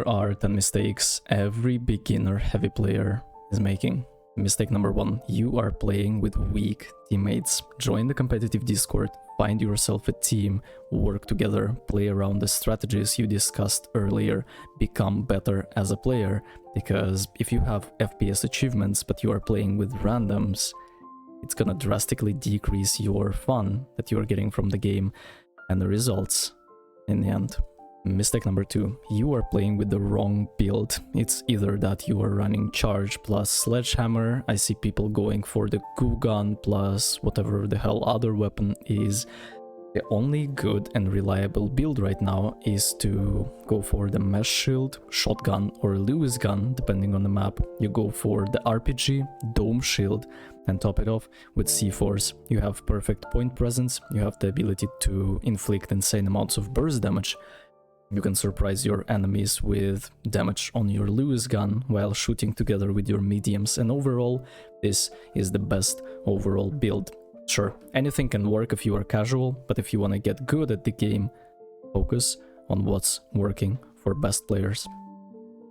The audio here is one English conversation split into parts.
Here are 10 mistakes every beginner heavy player is making. Mistake number 1. You are playing with weak teammates. Join the competitive Discord, find yourself a team, work together, play around the strategies you discussed earlier, become better as a player, because if you have FPS achievements but you are playing with randoms, it's gonna drastically decrease your fun that you're getting from the game and the results in the end. Mistake number 2. You are playing with the wrong build. It's either that you are running charge plus sledgehammer. I see people going for the goo gun plus whatever the hell other weapon is. The only good and reliable build right now is to go for the mesh shield, shotgun or Lewis gun depending on the map. You go for the RPG, dome shield, and top it off with C4s. You have perfect point presence, you have the ability to inflict insane amounts of burst damage. You can surprise your enemies with damage on your Lewis gun while shooting together with your mediums, and overall, this is the best overall build. Sure, anything can work if you are casual, but if you want to get good at the game, focus on what's working for best players.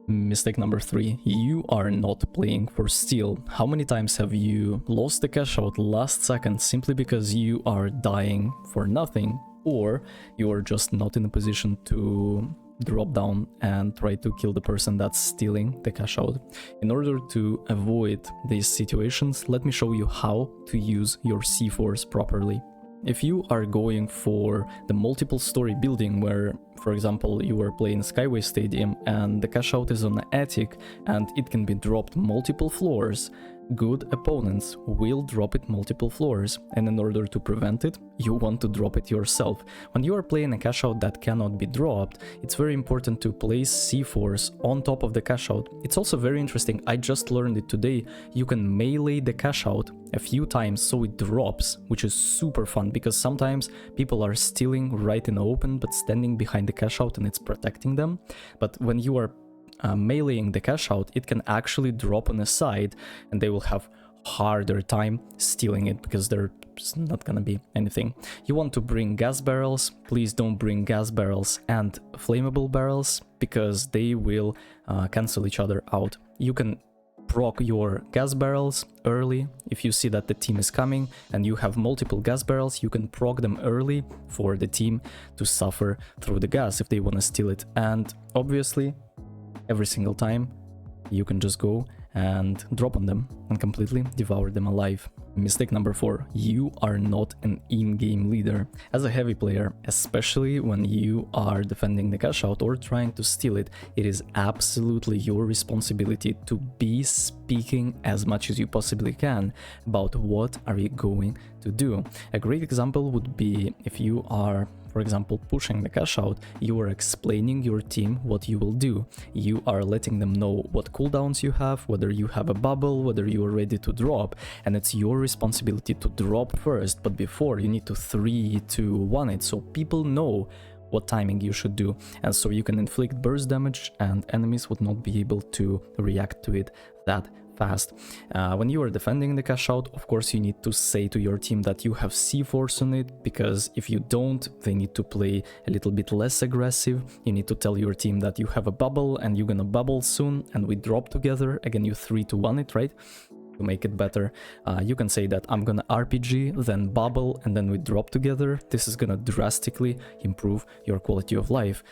Mistake number 3. You are not playing for steal. How many times have you lost the cash out last second simply because you are dying for nothing? Or you are just not in a position to drop down and try to kill the person that's stealing the cash out. In order to avoid these situations, let me show you how to use your C4s properly. If you are going for the multiple story building where, for example, you are playing Skyway Stadium and the cash out is on the attic and it can be dropped multiple floors, good opponents will drop it multiple floors, and in order to prevent it, you want to drop it yourself. When you are playing a cash out that cannot be dropped, it's very important to place C4s on top of the cash out. It's also very interesting, I just learned it today, you can melee the cash out a few times so it drops, which is super fun because sometimes people are stealing right in the open but standing behind the cash out and it's protecting them. But when you are meleeing the cash out, it can actually drop on the side and they will have harder time stealing it because there's not gonna be anything. You want to bring gas barrels. Please don't bring gas barrels and flammable barrels because they will cancel each other out. You can proc your gas barrels early. If you see that the team is coming and you have multiple gas barrels, you can proc them early for the team to suffer through the gas if they want to steal it. And obviously every single time you can just go and drop on them and completely devour them alive. Mistake number 4. You are not an in-game leader. As a heavy player, especially when you are defending the cash out or trying to steal it, it is absolutely your responsibility to be speaking as much as you possibly can about what are you going to do. A great example would be if you are, for example, pushing the cash out, you are explaining your team what you will do. You are letting them know what cooldowns you have, whether you have a bubble, whether you are ready to drop, and it's your responsibility to drop first, but before you need to 3, 2, 1 it, so people know what timing you should do, and so you can inflict burst damage and enemies would not be able to react to it that fast. When you are defending the cash out, of course you need to say to your team that you have C4s on it, because if you don't, they need to play a little bit less aggressive. You need to tell your team that you have a bubble and you're gonna bubble soon and we drop together. Again, you 3 to 1 it, right? To make it better, you can say that I'm gonna RPG, then bubble, and then we drop together. This is gonna drastically improve your quality of life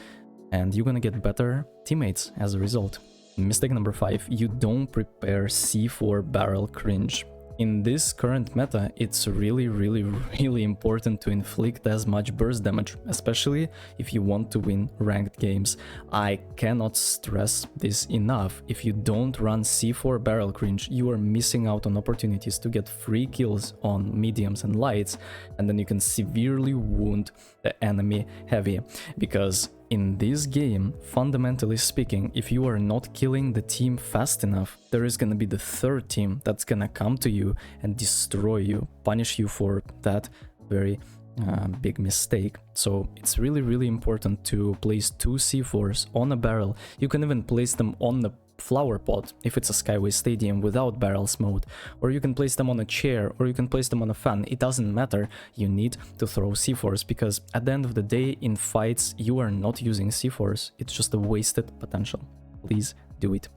and you're gonna get better teammates as a result. Mistake number 5. You don't prepare C4 barrel cringe. In this current meta, it's really important to inflict as much burst damage, especially if you want to win ranked games. I cannot stress this enough. If you don't run C4 barrel cringe, you are missing out on opportunities to get free kills on mediums and lights, and then you can severely wound the enemy heavy, because in this game, fundamentally speaking, if you are not killing the team fast enough, there is gonna be the third team that's gonna come to you and destroy you, punish you for that very big mistake. So it's really important to place 2 C4s on a barrel. You can even place them on the flower pot if it's a Skyway Stadium without barrels mode, or you can place them on a chair, or you can place them on a fan. It doesn't matter. You need to throw C4s, because at the end of the day, in fights, you are not using C4s. It's just a wasted potential. Please do it.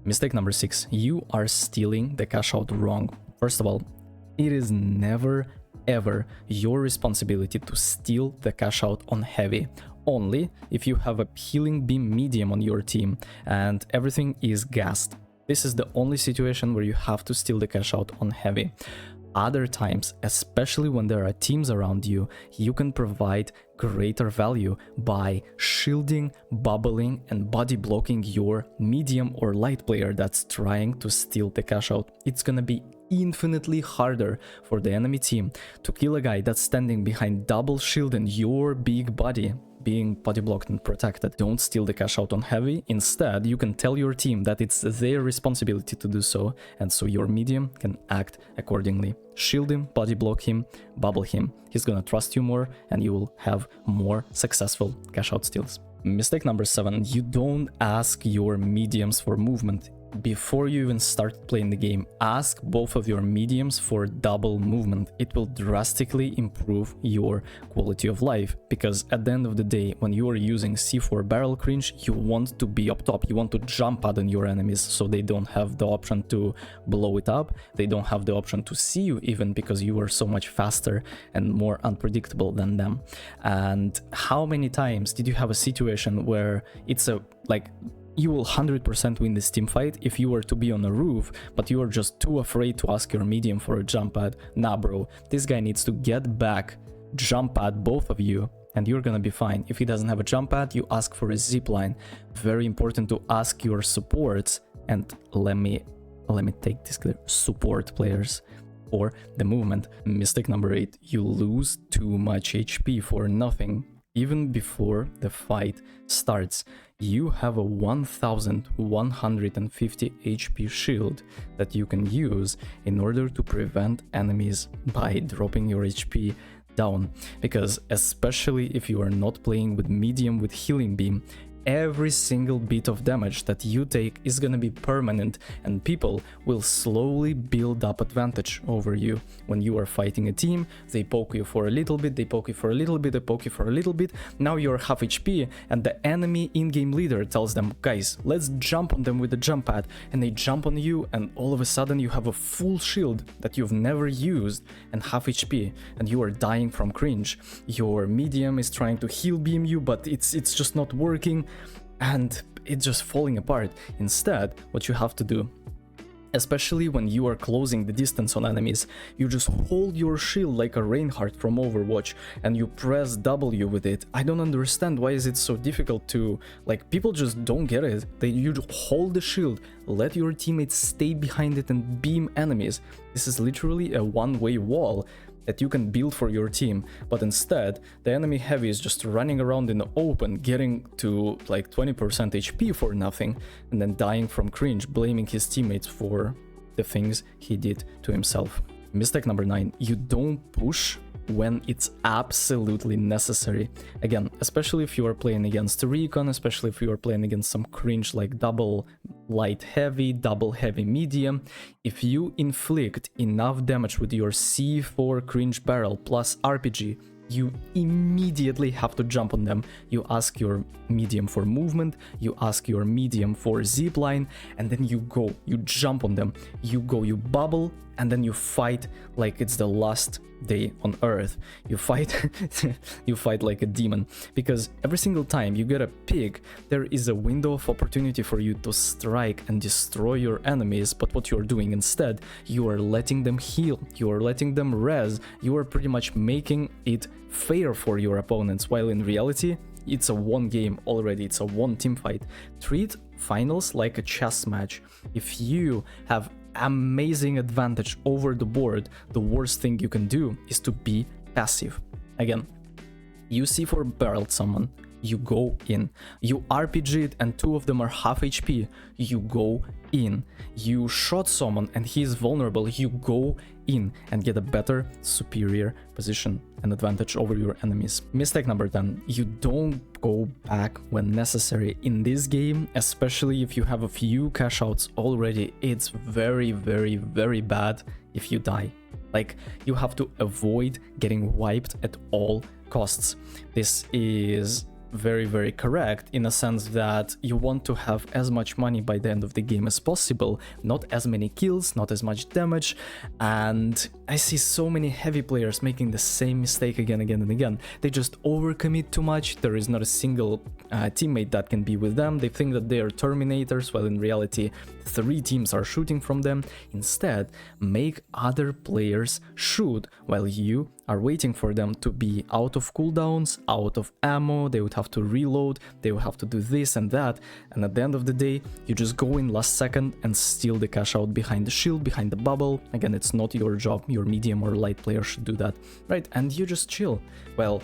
Mistake number 6. You are stealing the cash out wrong. First of all, it is never ever your responsibility to steal the cash out on heavy. Only if you have a healing beam medium on your team and everything is gassed. This is the only situation where you have to steal the cash out on heavy. Other times, especially when there are teams around you, you can provide greater value by shielding, bubbling, and body blocking your medium or light player that's trying to steal the cash out. It's gonna be infinitely harder for the enemy team to kill a guy that's standing behind double shield and your big body being body blocked and protected. Don't steal the cash out on heavy. Instead, you can tell your team that it's their responsibility to do so, and so your medium can act accordingly. Shield him, body block him, bubble him. He's gonna trust you more, and you will have more successful cash out steals. Mistake number 7. You don't ask your mediums for movement. Before you even start playing the game, ask both of your mediums for double movement. It will drastically improve your quality of life, because at the end of the day, when you are using C4 barrel cringe, you want to be up top. You want to jump pad on your enemies so they don't have the option to blow it up. They don't have the option to see you even, because you are so much faster and more unpredictable than them. And how many times did you have a situation where it's a you will 100% win this team fight if you were to be on a roof, but you are just too afraid to ask your medium for a jump pad? Nah, bro, this guy needs to get back, jump pad both of you, and you're gonna be fine. If he doesn't have a jump pad, you ask for a zip line. Very important to ask your supports, and let me take this clear, support players, for the movement. Mistake number 8. You lose too much HP for nothing. Even before the fight starts, you have a 1150 HP shield that you can use in order to prevent enemies by dropping your HP down. Because especially if you are not playing with medium with healing beam, every single bit of damage that you take is gonna be permanent, and people will slowly build up advantage over you. When you are fighting a team, they poke you for a little bit, they poke you for a little bit, they poke you for a little bit, now you're half HP, and the enemy in-game leader tells them, guys, let's jump on them with the jump pad, and they jump on you, and all of a sudden you have a full shield that you've never used and half HP, and you are dying from cringe. Your medium is trying to heal beam you, but it's just not working, and it's just falling apart. Instead, what you have to do, especially when you are closing the distance on enemies, you just hold your shield like a Reinhardt from Overwatch and you press W with it. I don't understand why is it so difficult to, people just don't get it. You hold the shield, let your teammates stay behind it and beam enemies. This is literally a one-way wall that you can build for your team, but instead the enemy heavy is just running around in the open, getting to 20% HP for nothing, and then dying from cringe, blaming his teammates for the things he did to himself. Mistake number 9. You don't push when it's absolutely necessary. Again, especially if you are playing against recon, especially if you are playing against some cringe like double light heavy, double heavy medium, if you inflict enough damage with your C4 cringe barrel plus RPG, you immediately have to jump on them. You ask your medium for movement, you ask your medium for zipline, and then you go, you jump on them, you go, you bubble, and then you fight like it's the last day on earth. You fight you fight like a demon, because every single time you get a pick, there is a window of opportunity for you to strike and destroy your enemies. But what you're doing instead, you are letting them heal, you are letting them res, you are pretty much making it fair for your opponents, while in reality it's a one game already, it's a one team fight. Treat finals like a chess match. If you have amazing advantage over the board, the worst thing you can do is to be passive. Again, you C4 barreled someone, you go in. You RPG'd and 2 of them are half HP, you go in. You shot someone and he is vulnerable, you go in and get a better, superior position and advantage over your enemies. Mistake number 10, you don't go back when necessary. In this game, especially if you have a few cash outs already, it's very, very, very bad if you die. Like, you have to avoid getting wiped at all costs. This is very, very correct in a sense that you want to have as much money by the end of the game as possible, not as many kills, not as much damage. And I see so many heavy players making the same mistake again and again. They just overcommit too much. There is not a single teammate that can be with them. They think that they are Terminators, while in reality 3 teams are shooting from them. Instead, make other players shoot while you are waiting for them to be out of cooldowns, out of ammo. They would have to reload, they will have to do this and that, and at the end of the day you just go in last second and steal the cash out behind the shield, behind the bubble. Again, it's not your job, your medium or light player should do that, right? And you just chill. Well,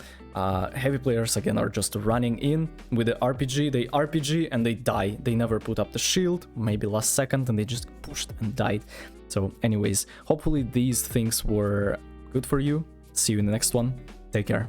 heavy players again are just running in with the RPG, they RPG and they die. They never put up the shield, maybe last second, and they just pushed and died. So anyways, hopefully these things were good for you. See you in the next one. Take care.